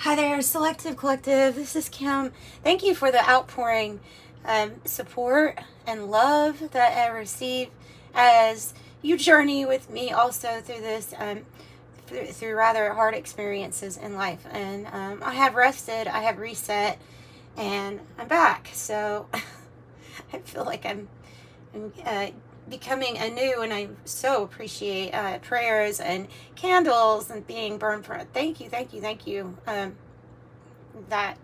Hi there, Selective Collective. This is Kim. Thank you for the outpouring support and love that I receive as you journey with me also through this, through rather hard experiences in life. And I have rested, I have reset, and I'm back. So I feel like I'm becoming anew, and I so appreciate prayers and candles and being burned for it. Thank you, thank you, thank you. That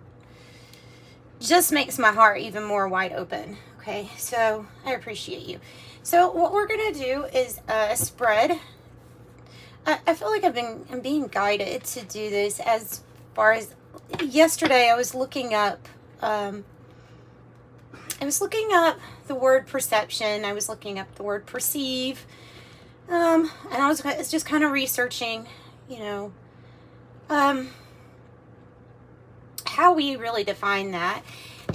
just makes my heart even more wide open. Okay, so I appreciate you. So what we're gonna do is a spread. I feel like I'm being guided to do this. As far as yesterday, I was looking up the word perception. I was looking up the word perceive. And I was just kind of researching, how we really define that.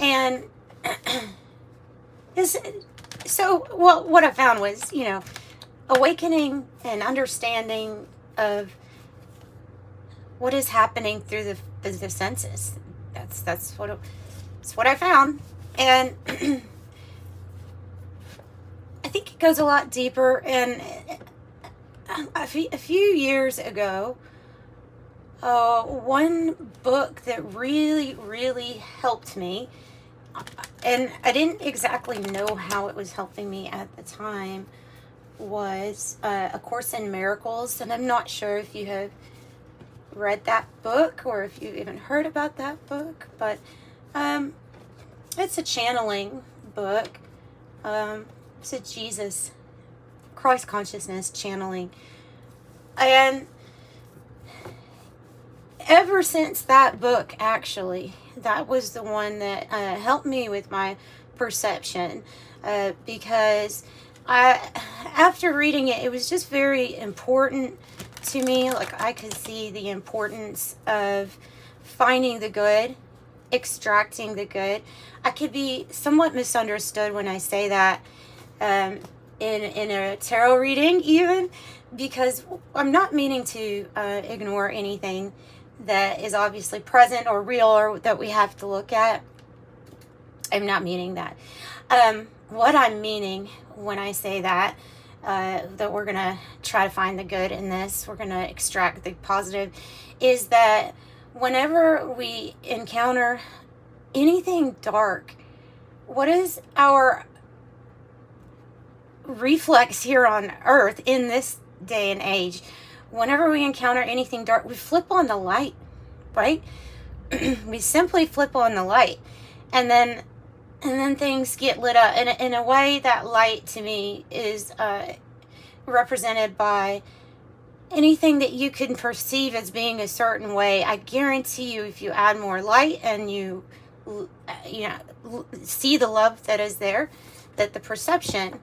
And what I found was, awakening and understanding of what is happening through the senses. That's what I found. And I think it goes a lot deeper. And a few years ago, one book that really, really helped me, and I didn't exactly know how it was helping me at the time, was A Course in Miracles. And I'm not sure if you have read that book or if you've even heard about that book, but it's a channeling book. It's a Jesus, Christ consciousness channeling. And ever since that book, actually, that was the one that helped me with my perception, because after reading it, it was just very important to me. Like, I could see the importance of finding the good, extracting the good. I could be somewhat misunderstood when I say that in a tarot reading, even, because I'm not meaning to ignore anything that is obviously present or real or that we have to look at. I'm not meaning that. What I'm meaning when I say that we're going to try to find the good in this, we're going to extract the positive, is that whenever we encounter anything dark, what is our reflex here on earth in this day and age? Whenever we encounter anything dark, we flip on the light, right? We simply flip on the light, and then things get lit up. And in a way, that light to me is represented by anything that you can perceive as being a certain way. I guarantee you, if you add more light and you see the love that is there, that the perception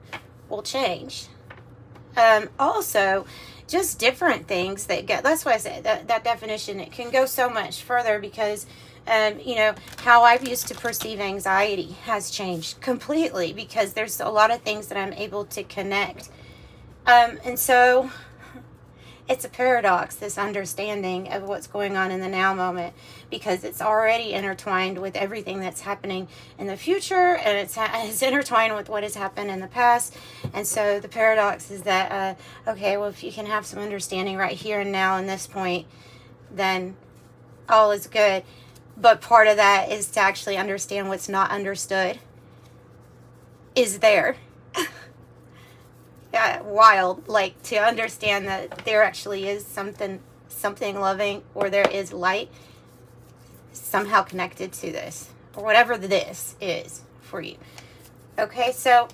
will change. Also, just different things that get, that's why I say that definition, it can go so much further, because how I've used to perceive anxiety has changed completely, because there's a lot of things that I'm able to connect. And so it's a paradox, this understanding of what's going on in the now moment, because it's already intertwined with everything that's happening in the future, and it's intertwined with what has happened in the past. And so the paradox is that, okay, well, if you can have some understanding right here and now in this point, then all is good. But part of that is to actually understand what's not understood is there. Yeah, wild, like, to understand that there actually is something loving, or there is light somehow connected to this, or whatever this is for you. Okay, so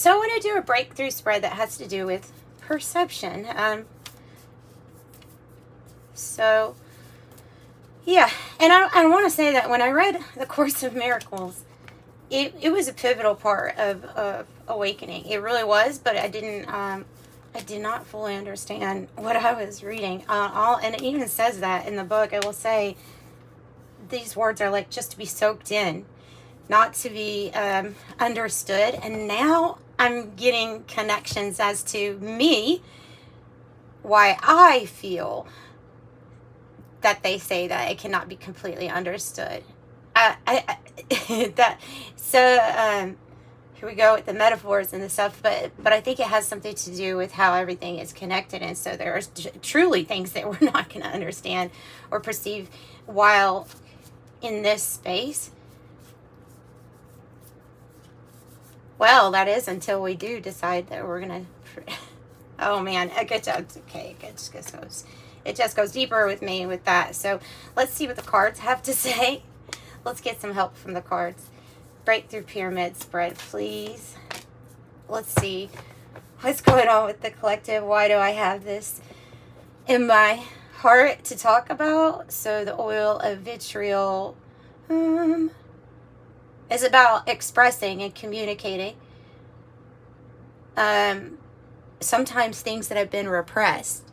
I want to do a breakthrough spread that has to do with perception. Yeah, and I want to say that when I read The Course of Miracles, it was a pivotal part of awakening. It really was, but I did not fully understand what I was reading. And it even says that in the book. I will say these words are like just to be soaked in, not to be understood. And now I'm getting connections as to me, why I feel that they say that it cannot be completely understood. That so here we go with the metaphors and the stuff, but I think it has something to do with how everything is connected, and so there are truly things that we're not going to understand or perceive while in this space. Well, that is until we do decide that we're going to. Oh man, it just goes deeper with me with that. So let's see what the cards have to say. Let's get some help from the cards. Breakthrough pyramid spread, please. Let's see what's going on with the collective. Why do I have this in my heart to talk about? So the oil of vitriol is about expressing and communicating. Sometimes things that have been repressed.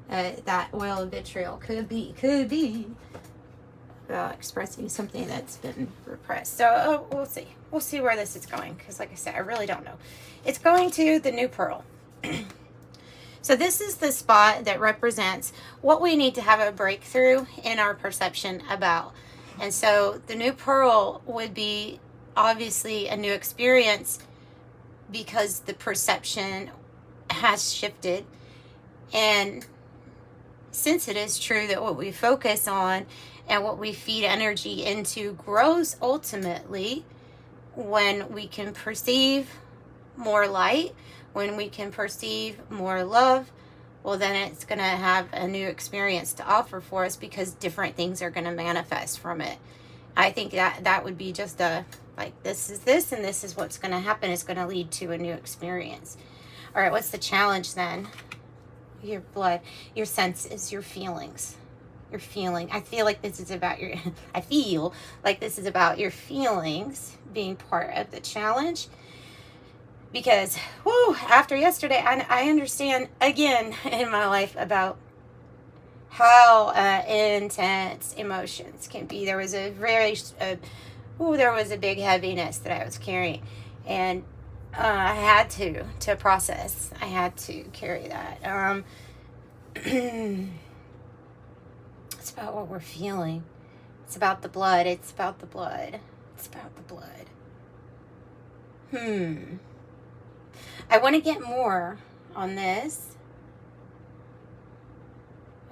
That oil of vitriol could be about expressing something that's been repressed. So we'll see where this is going, because like I said, I really don't know. It's going to the new pearl. So this is the spot that represents what we need to have a breakthrough in our perception about. And so the new pearl would be obviously a new experience, because the perception has shifted. And since it is true that what we focus on and what we feed energy into grows ultimately, when we can perceive more light, when we can perceive more love, well, then it's going to have a new experience to offer for us, because different things are going to manifest from it. I think that would be just like, this is this, and this is what's going to happen. It's going to lead to a new experience. All right, what's the challenge then? Your blood, your senses, your feelings. Your feeling. I feel like this is about your, I feel like this is about your feelings being part of the challenge. Because, whoo, after yesterday, I understand again in my life about how intense emotions can be. There was a there was a big heaviness that I was carrying, and I had to process. I had to carry that. It's about what we're feeling. It's about the blood. It's about the blood. It's about the blood. I want to get more on this.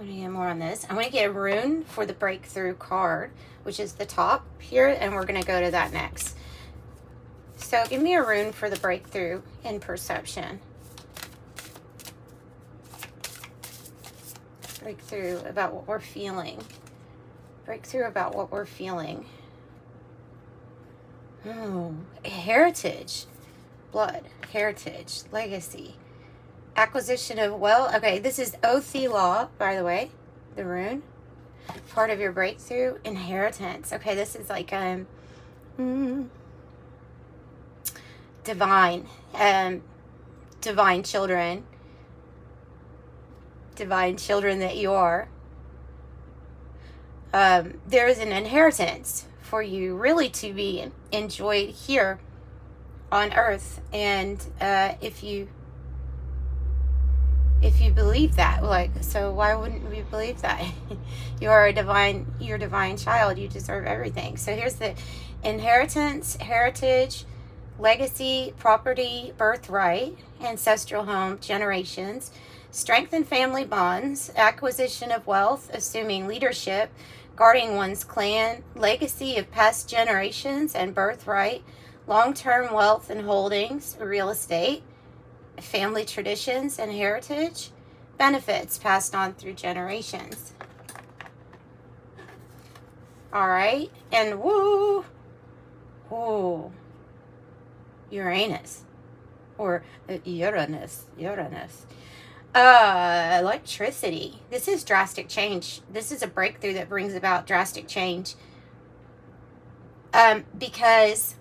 I want to get a rune for the breakthrough card, which is the top here, and we're going to go to that next. So give me a rune for the breakthrough in perception. Breakthrough about what we're feeling. Breakthrough about what we're feeling. Heritage. Blood. Heritage. Legacy. Acquisition of wealth. Okay, this is Othi Law, by the way. The rune. Part of your breakthrough. Inheritance. Okay, this is like divine. Divine children. Divine children that you are. There is an inheritance for you really to be enjoyed here on earth. And if you believe that, like, so why wouldn't we believe that? You're a divine child. You deserve everything. So here's the inheritance, heritage, legacy, property, birthright, ancestral home, generations, strengthen family bonds, acquisition of wealth, assuming leadership, guarding one's clan, legacy of past generations and birthright, long-term wealth and holdings, real estate, family traditions and heritage, benefits passed on through generations. All right, and woo, Uranus, or Uranus. Electricity. This is drastic change. This is a breakthrough that brings about drastic change. Because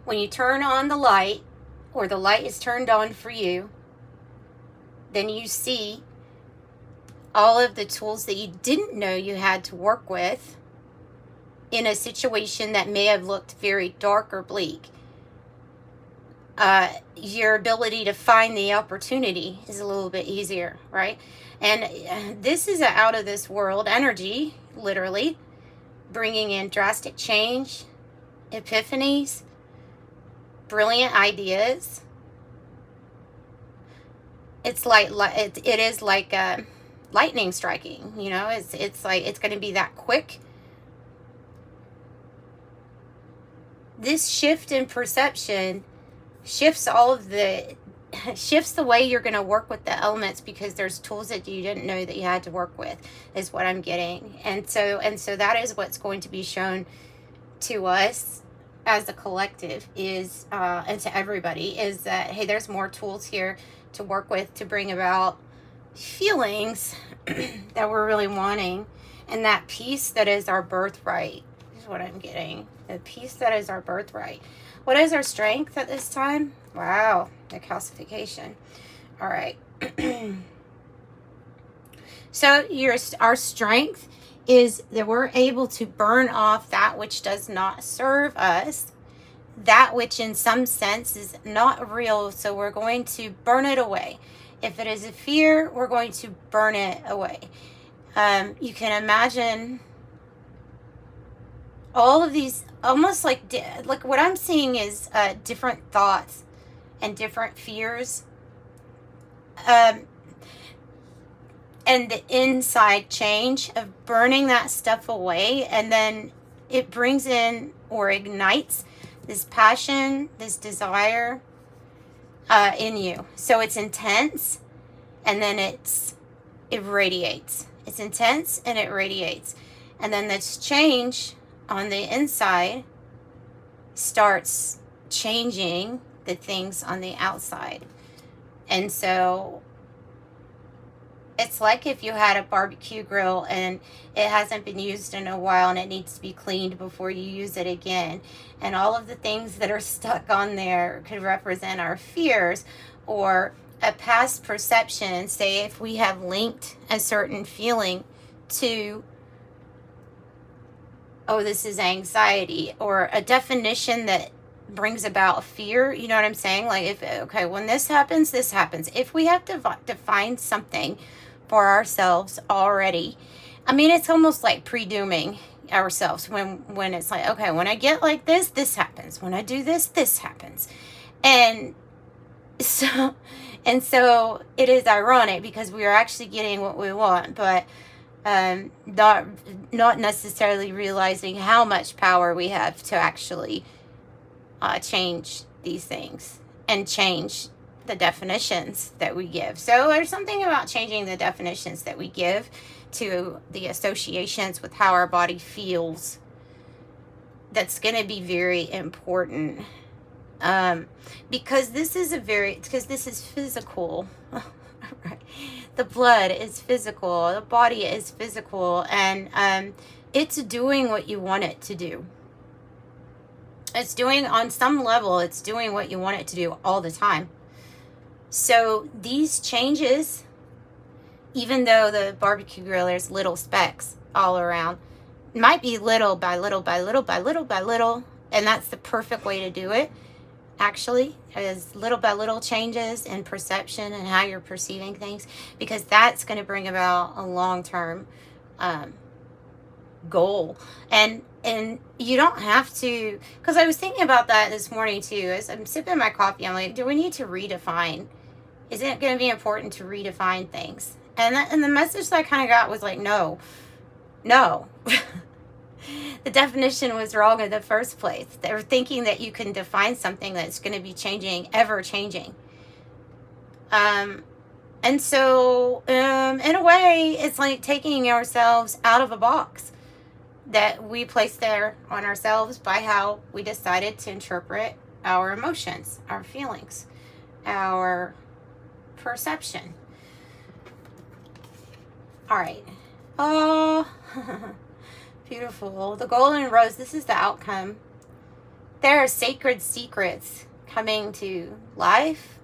when you turn on the light, or the light is turned on for you, then you see all of the tools that you didn't know you had to work with in a situation that may have looked very dark or bleak. your ability to find the opportunity is a little bit easier, right? And this is an out of this world energy, literally, bringing in drastic change, epiphanies, brilliant ideas. It's like it is like lightning striking, you know. It's like it's going to be that quick. This shift in perception shifts the way you're going to work with the elements, because there's tools that you didn't know that you had to work with, is what I'm getting. And so that is what's going to be shown to us as a collective, is and to everybody, is that, hey, there's more tools here to work with to bring about feelings that we're really wanting, and that peace that is our birthright is what I'm getting. The peace that is our birthright. What is our strength at this time? Wow, the calcification. All right. So our strength is that we're able to burn off that which does not serve us, that which in some sense is not real. So we're going to burn it away. If it is a fear, we're going to burn it away. You can imagine all of these, almost like what I'm seeing is different thoughts and different fears, and the inside change of burning that stuff away, and then it brings in or ignites this passion, this desire in you. So it's intense, and then it radiates. It's intense and it radiates, and then this change on the inside starts changing the things on the outside. And so it's like if you had a barbecue grill and it hasn't been used in a while and it needs to be cleaned before you use it again. And all of the things that are stuck on there could represent our fears or a past perception. Say if we have linked a certain feeling to, oh, this is anxiety, or a definition that brings about fear. You know what I'm saying? Like, if, okay, when this happens, this happens. If we have to define something for ourselves already, I mean, it's almost like pre-dooming ourselves when it's like, okay, when I get like this happens. When I do this happens. And so it is ironic because we are actually getting what we want, but not necessarily realizing how much power we have to actually change these things and change the definitions that we give. So there's something about changing the definitions that we give to the associations with how our body feels that's going to be very important, because this is physical. Right. The blood is physical, the body is physical, and it's doing what you want it to do. It's doing, on some level, it's doing what you want it to do all the time. So these changes, even though the barbecue grill, there's little specks all around, might be little by little by little by little by little, and that's the perfect way to do it. Actually, is little by little changes in perception and how you're perceiving things, because that's going to bring about a long-term goal. And you don't have to, because I was thinking about that this morning too. As I'm sipping my coffee, I'm like, do we need to redefine? Is it going to be important to redefine things? And the message that I kind of got was like, no. The definition was wrong in the first place. They were thinking that you can define something that's going to be changing, ever changing. And so, in a way, it's like taking ourselves out of a box that we placed there on ourselves by how we decided to interpret our emotions, our feelings, our perception. All right. Oh, beautiful. The golden rose, this is the outcome. There are sacred secrets coming to life,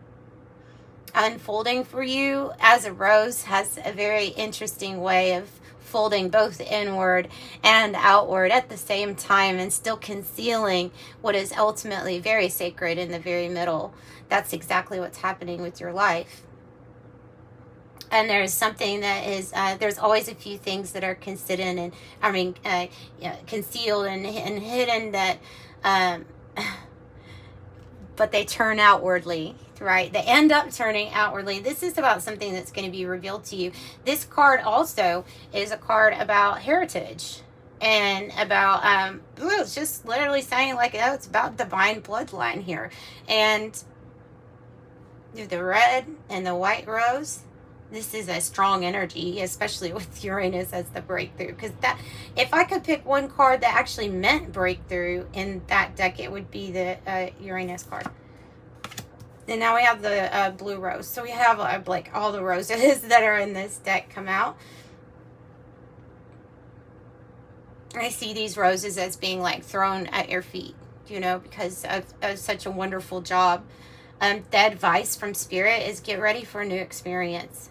unfolding for you, as a rose has a very interesting way of folding both inward and outward at the same time, and still concealing what is ultimately very sacred in the very middle. That's exactly what's happening with your life. And there's something that is, there's always a few things that are concealed and hidden that, but they turn outwardly, right? They end up turning outwardly. This is about something that's going to be revealed to you. This card also is a card about heritage and about, it's just literally saying like, oh, it's about divine bloodline here. And the red and the white rose, this is a strong energy, especially with Uranus as the breakthrough. Because that, if I could pick one card that actually meant breakthrough in that deck, it would be the Uranus card. And now we have the blue rose. So we have like all the roses that are in this deck come out. I see these roses as being like thrown at your feet, you know, because of such a wonderful job. The advice from Spirit is get ready for a new experience.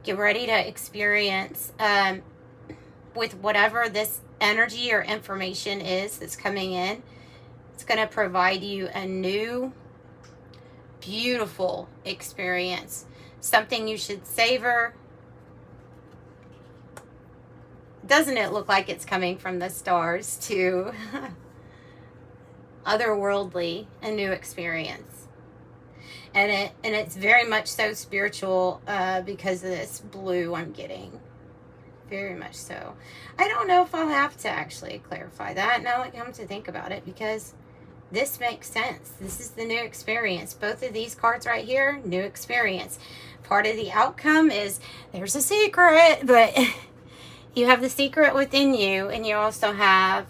Get ready to experience with whatever this energy or information is that's coming in. It's going to provide you a new, beautiful experience. Something you should savor. Doesn't it look like it's coming from the stars to otherworldly, a new experience? And it's very much so spiritual because of this blue I'm getting. Very much so. I don't know if I'll have to actually clarify that now that I come to think about it, because this makes sense. This is the new experience. Both of these cards right here, new experience. Part of the outcome is there's a secret, but you have the secret within you, and you also have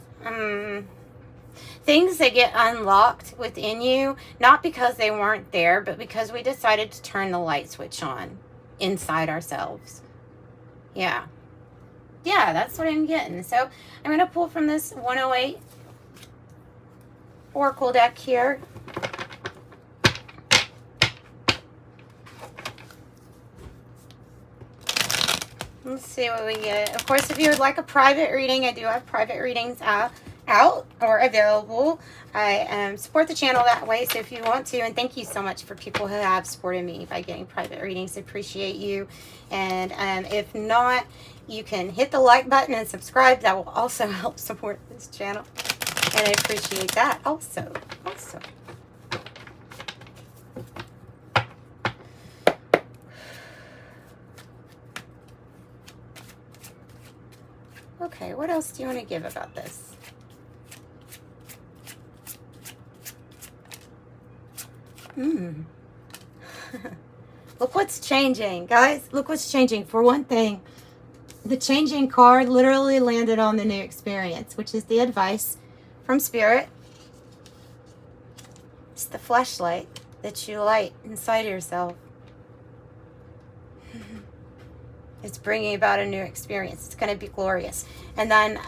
things that get unlocked within you, not because they weren't there, but because we decided to turn the light switch on inside ourselves. Yeah, that's what I'm getting. So I'm going to pull from this 108 Oracle deck here. Let's see what we get. Of course, if you would like a private reading, I do have private readings out or available. I support the channel that way, so if you want to, and thank you so much for people who have supported me by getting private readings. I appreciate you. And if not, you can hit the like button and subscribe. That will also help support this channel, and I appreciate that also. Okay, what else do you want to give about this? Look what's changing, guys. Look what's changing. For one thing, the changing card literally landed on the new experience, which is the advice from Spirit. It's the flashlight that you light inside yourself. It's bringing about a new experience. It's going to be glorious. And then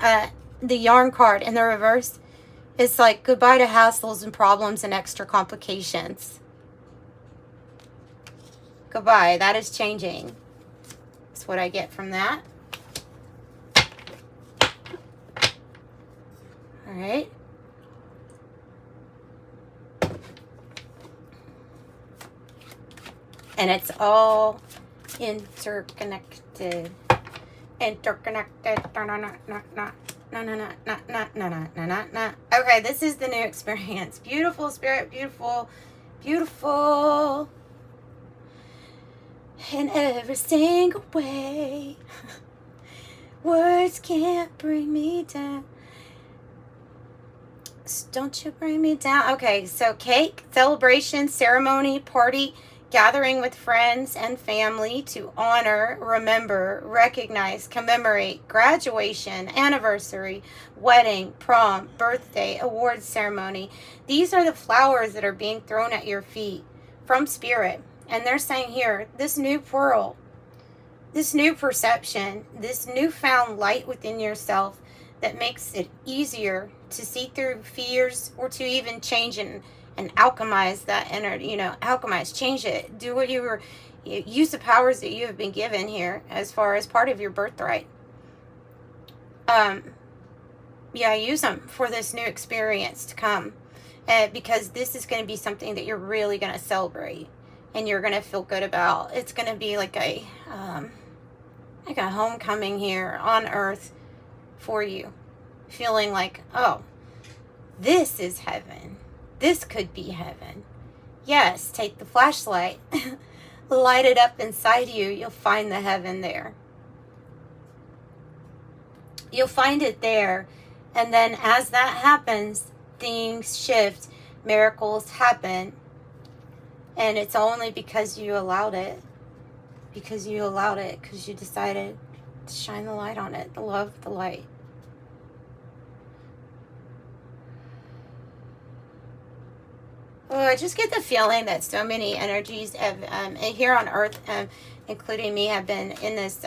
the yarn card in the reverse is like goodbye to hassles and problems and extra complications. Goodbye. That is changing. That's what I get from that. All right. And it's all interconnected. Okay, this is the new experience. Beautiful, Spirit, beautiful, beautiful. In every single way. Words can't bring me down. Don't you bring me down. Okay, so cake, celebration, ceremony, party, gathering with friends and family to honor, remember, recognize, commemorate, graduation, anniversary, wedding, prom, birthday, award ceremony. These are the flowers that are being thrown at your feet from Spirit. And they're saying here, this new pearl, this new perception, this newfound light within yourself that makes it easier to see through fears or to even change and alchemize that energy, alchemize, change it, do what use the powers that you have been given here as far as part of your birthright. Yeah, use them for this new experience to come. Because this is going to be something that you're really going to celebrate and you're going to feel good about. It's going to be like a homecoming here on earth for you. Feeling like, oh, this is heaven. This could be heaven. Yes, take the flashlight, light it up inside you. You'll find the heaven there. You'll find it there. And then as that happens, things shift, miracles happen. And it's only because you allowed it. Because you allowed it. Because you decided to shine the light on it. The love, the light. Oh, I just get the feeling that so many energies have, here on Earth, including me, have been in this,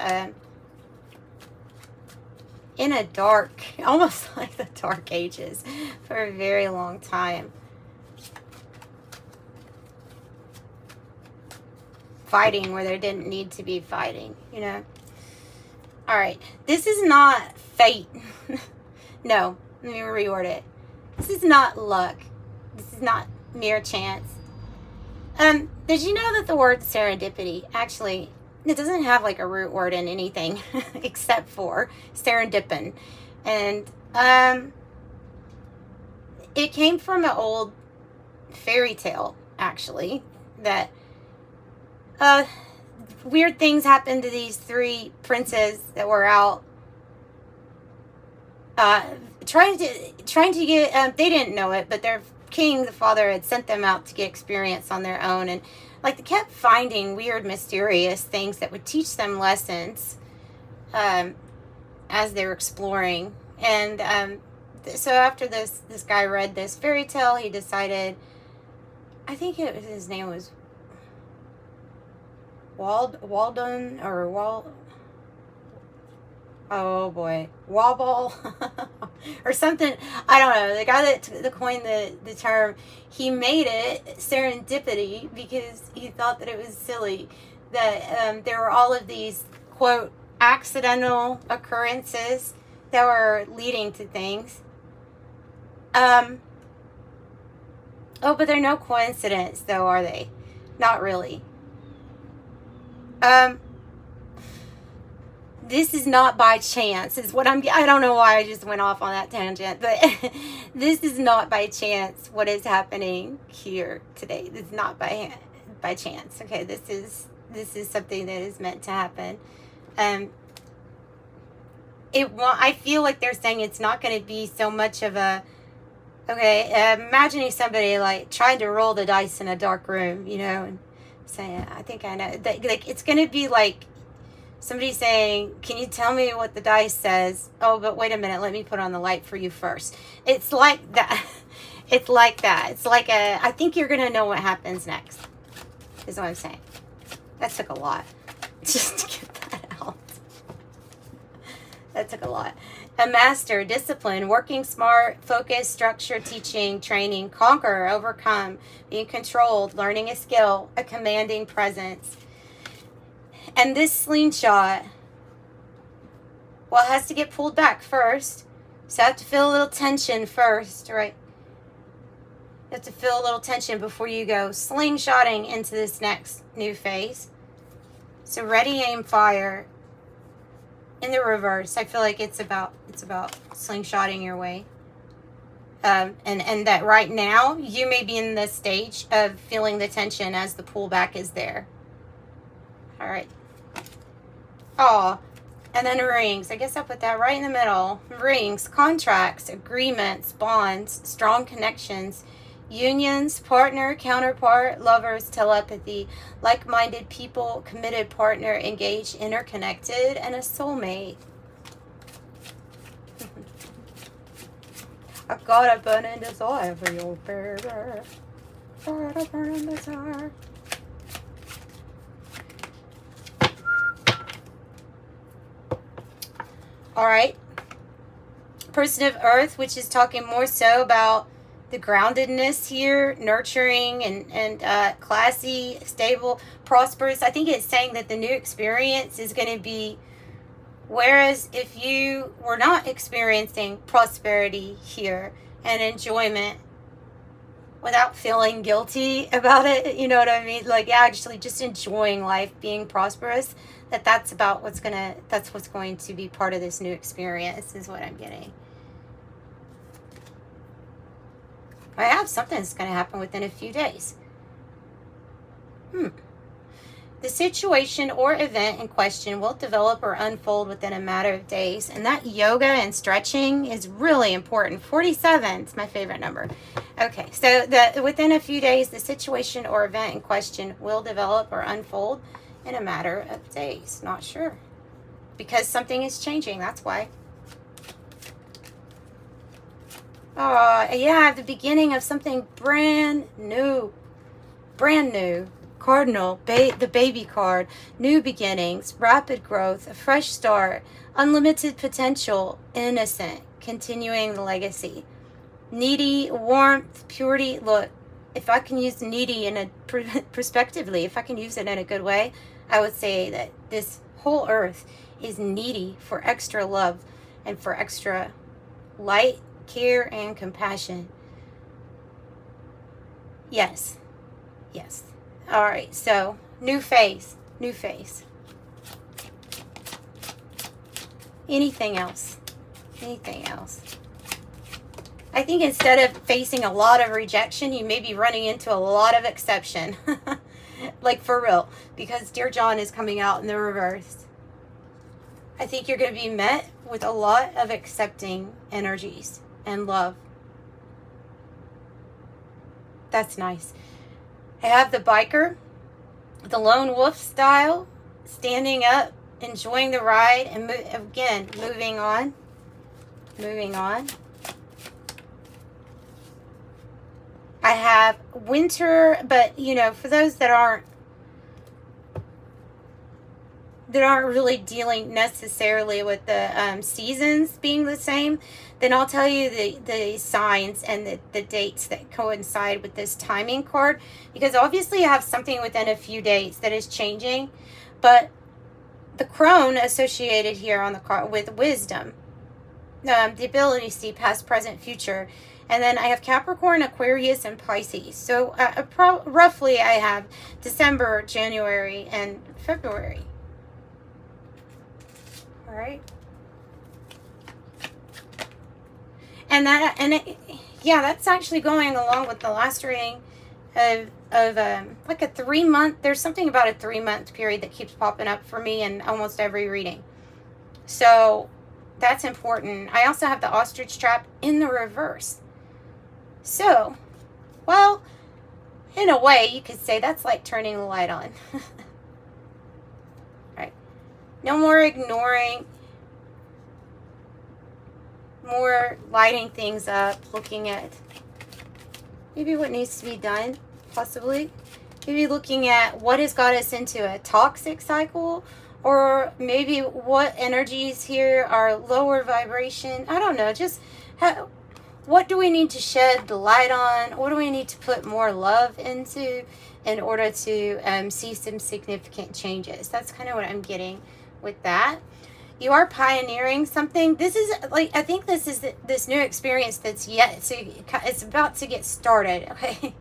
in a dark, almost like the Dark Ages, for a very long time. Fighting where there didn't need to be fighting, you know. All right, this is not fate. No, let me reword it. This is not luck. This is not mere chance. Did you know that the word serendipity, actually, it doesn't have like a root word in anything except for serendipin. And it came from an old fairy tale, actually, that weird things happened to these three princes that were out trying to get, they didn't know it, but their king, the father, had sent them out to get experience on their own. And like they kept finding weird, mysterious things that would teach them lessons as they were exploring. And so after this guy read this fairy tale, he decided, I think his name was Walden or oh boy, Wobble or something. I don't know. The guy that coined the term, he made it serendipity because he thought that it was silly that there were all of these, quote, accidental occurrences that were leading to things. Oh, but they're no coincidence, though, are they? Not really. This is not by chance, is what I don't know why I just went off on that tangent, but this is not by chance what is happening here today. This is not by chance. Okay, this is something that is meant to happen. I feel like they're saying it's not going to be so much of a, okay, imagining somebody like trying to roll the dice in a dark room, you know, and saying, I think I know, like it's going to be like somebody saying, can you tell me what the dice says? Oh, but wait a minute, let me put on the light for you first. It's like that. It's like that. It's like I think you're going to know what happens next, is what I'm saying. That took a lot just to get that out. That took a lot. A master, discipline, working smart, focus, structure, teaching, training, conquer, overcome, being controlled, learning a skill, a commanding presence. And this slingshot, well, it has to get pulled back first. So I have to feel a little tension first, right? You have to feel a little tension before you go slingshotting into this next new phase. So ready, aim, fire. In the reverse, I feel like it's about slingshotting your way. And that right now, you may be in the stage of feeling the tension as the pullback is there. All right. Oh, and then rings. I guess I'll put that right in the middle. Rings, contracts, agreements, bonds, strong connections, unions, partner, counterpart, lovers, telepathy, like-minded people, committed partner, engaged, interconnected, and a soulmate. I've got a burning desire for you, baby. Got a burning desire. All right. Person of Earth, which is talking more so about the groundedness here, nurturing and classy, stable, prosperous. I think it's saying that the new experience is going to be Whereas if you were not experiencing prosperity here and enjoyment without feeling guilty about it, you know what I mean? Like actually just enjoying life, being prosperous, that's what's going to be part of this new experience is what I'm getting. I have something that's going to happen within a few days. The situation or event in question will develop or unfold within a matter of days. And that yoga and stretching is really important. 47 is my favorite number. Okay, so within a few days, the situation or event in question will develop or unfold in a matter of days. Not sure. Because something is changing, that's why. Oh, yeah, the beginning of something brand new. Brand new. Cardinal, the baby card, new beginnings, rapid growth, a fresh start, unlimited potential, innocent, continuing the legacy. Needy, warmth, purity. Look, if I can use needy in a prospectively, if I can use it in a good way, I would say that this whole earth is needy for extra love and for extra light, care, and compassion. Yes. Yes. All right, so new phase, new phase. Anything else? Anything else? I think instead of facing a lot of rejection, you may be running into a lot of acceptation. Like for real, because Dear John is coming out in the reverse. I think you're going to be met with a lot of accepting energies and love. That's nice. I have the biker, the lone wolf style, standing up, enjoying the ride, and again, moving on. Moving on. I have winter, but you know, for those that aren't really dealing necessarily with the seasons being the same, then I'll tell you the signs and the dates that coincide with this timing card, because obviously you have something within a few days that is changing, but the crone associated here on the card with wisdom, the ability to see past, present, future, and then I have Capricorn, Aquarius, and Pisces. So roughly I have December, January, and February. All right. Yeah, that's actually going along with the last reading of like a 3 month. There's something about a 3 month period that keeps popping up for me in almost every reading. So that's important. I also have the ostrich trap in the reverse. So, well, in a way, you could say that's like turning the light on. Right. No more ignoring. More lighting things up, looking at maybe what needs to be done, possibly. Maybe looking at what has got us into a toxic cycle, or maybe what energies here are lower vibration. I don't know, just what do we need to shed the light on? What do we need to put more love into in order to see some significant changes? That's kind of what I'm getting with that. You are pioneering something. This is like, I think this is this new experience that's it's about to get started. Okay,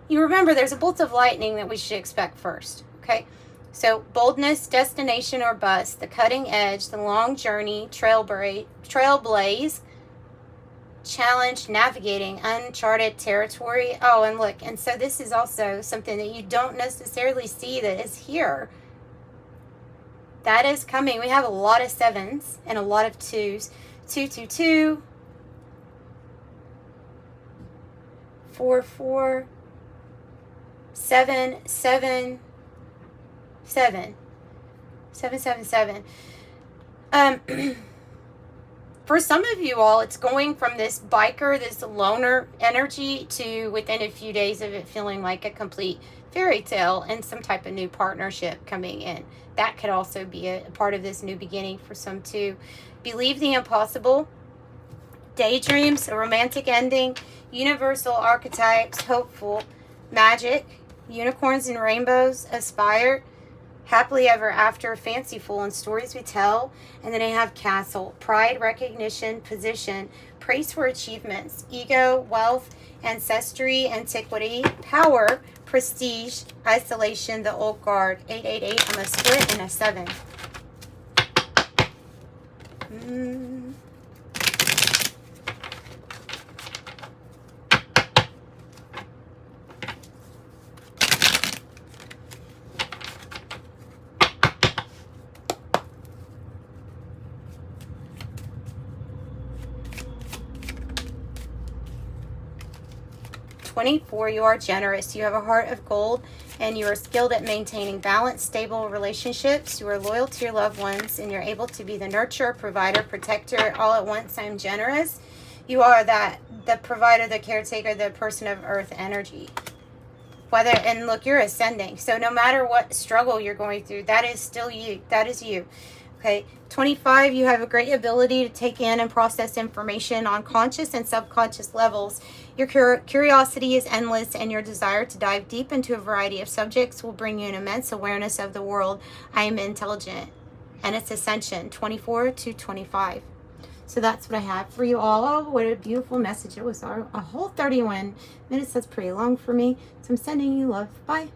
you remember there's a bolt of lightning that we should expect first. Okay, so boldness, destination or bust, the cutting edge, the long journey, trailblaze, challenge, navigating uncharted territory. Oh, and look, and so this is also something that you don't necessarily see that is here. That is coming. We have a lot of 7s and a lot of 2s. 2, 2, 2. 4, 4. 7, 7. 7. 7, 7, 7. For some of you all, it's going from this biker, this loner energy, to within a few days of it feeling like a complete fairy tale and some type of new partnership coming in. That could also be a part of this new beginning for some too. Believe the impossible. Daydreams, a romantic ending. Universal archetypes, hopeful. Magic, unicorns and rainbows, aspire. Happily ever after, fanciful, and stories we tell. And then I have castle, pride, recognition, position, praise for achievements, ego, wealth, ancestry, antiquity, power, prestige, isolation, the old guard. 888. I'm a split and a 7. 24, you are generous. You have a heart of gold, and you are skilled at maintaining balanced, stable relationships. You are loyal to your loved ones, and you're able to be the nurturer, provider, protector all at once. I'm generous. You are the provider, the caretaker, the person of earth energy. And look, you're ascending. So no matter what struggle you're going through, that is still you. That is you. Okay, 25, you have a great ability to take in and process information on conscious and subconscious levels. Your curiosity is endless, and your desire to dive deep into a variety of subjects will bring you an immense awareness of the world. I am intelligent, and it's ascension, 24 to 25. So that's what I have for you all. Oh, what a beautiful message. It was a whole 31 minutes. That's pretty long for me. So I'm sending you love. Bye.